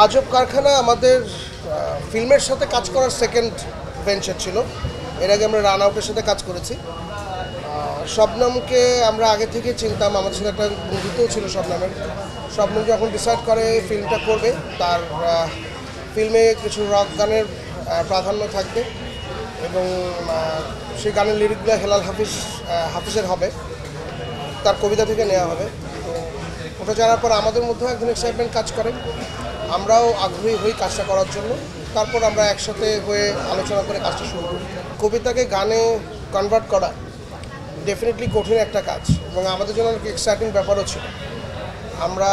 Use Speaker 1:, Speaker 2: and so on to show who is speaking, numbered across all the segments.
Speaker 1: আজব কারখানা আমাদের ফিল্মের সাথে কাজ করার সেকেন্ড ভেঞ্চার ছিল। এর আগে আমরা রান আউটের সাথে কাজ করেছি। শবনমকে আমরা আগে থেকে চিনতাম, আমাদের সাথে একটা বন্ধুত্বও ছিল শবনমের। শবনম যখন ডিসাইড করে ফিল্মটা করবে, তার ফিল্মে কিছু রক গানের প্রাধান্য থাকবে এবং সেই গানের লিরিকগুলো হেলাল হাফিজের হবে, তার কবিতা থেকে নেওয়া হবে। তো ওটা জানার পর আমাদের মধ্যেও একজন এক্সাইটমেন্ট কাজ করে, আমরাও আগ্রহী হই কাজটা করার জন্য। তারপর আমরা একসাথে হয়ে আলোচনা করে কাজটা শুরু করি। কবিতাকে গানে কনভার্ট করা ডেফিনেটলি কঠিন একটা কাজ এবং আমাদের জন্য অনেক এক্সাইটিং ব্যাপারও ছিল। আমরা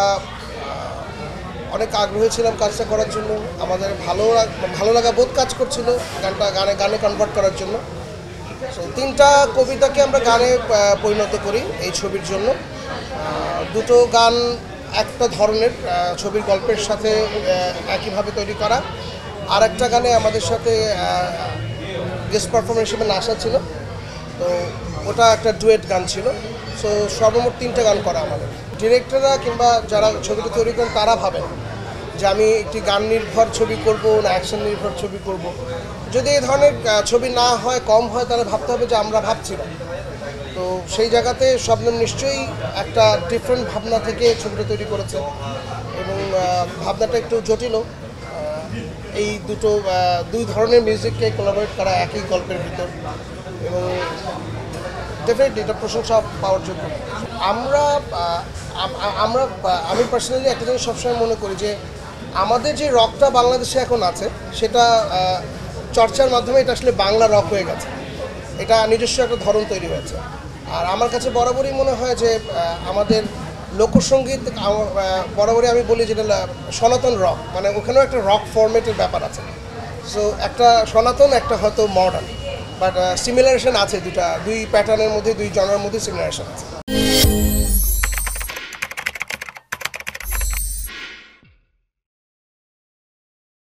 Speaker 1: অনেক আগ্রহী ছিলাম কাজটা করার জন্য, আমাদের ভালো লাগা বোধ কাজ করছিল গানটা গানে কনভার্ট করার জন্য। সো 3টা কবিতাকে আমরা গানে পরিণত করি এই ছবির জন্য। 2টো গান একটা ধরনের ছবির গল্পের সাথে একইভাবে তৈরি করা, আর একটা গানে আমাদের সাথে গেস্ট পারফরমেন্স হিসেবে নাসা ছিল, তো ওটা একটা ডুয়েট গান ছিল। সো সর্বমোট 3টে গান করা আমাদের। ডিরেক্টররা কিংবা যারা ছবিটা তৈরি করেন তারা ভাবেন যে আমি একটি গান নির্ভর ছবি করব না অ্যাকশন নির্ভর ছবি করব। যদি এই ধরনের ছবি না হয়, কম হয়, তাহলে ভাবতে হবে যে আমরা ভাবছি না। তো সেই জায়গাতে শবনম নিশ্চয়ই একটা ডিফারেন্ট ভাবনা থেকে ছবিটা তৈরি করেছে এবং ভাবনাটা একটু জটিলও। এই দুই ধরনের মিউজিককে কোলাবোরেট করা একই গল্পের ভিতর এবং ডেফিনেটলি এটা প্রশংসা পাওয়ার যোগ্য। আমি পার্সোনালি একটা জিনিস সবসময় মনে করি যে আমাদের যে রকটা বাংলাদেশে এখন আছে সেটা চর্চার মাধ্যমে এটা আসলে বাংলা রক হয়ে গেছে, এটা নিজস্ব একটা ধরন তৈরি হয়েছে। আর আমার কাছে বরাবরই মনে হয় যে আমাদের লোকসঙ্গীত বরাবরই আমি বলি যেটা সনাতন রক, মানে ওখানেও একটা রক ফরম্যাটের ব্যাপার আছে। সো একটা সনাতন, একটা হয়তো মডার্ন, বাট সিমিলারেশন আছে, দুই প্যাটার্নের মধ্যে, দুই জনার মধ্যে সিমিলারেশন আছে।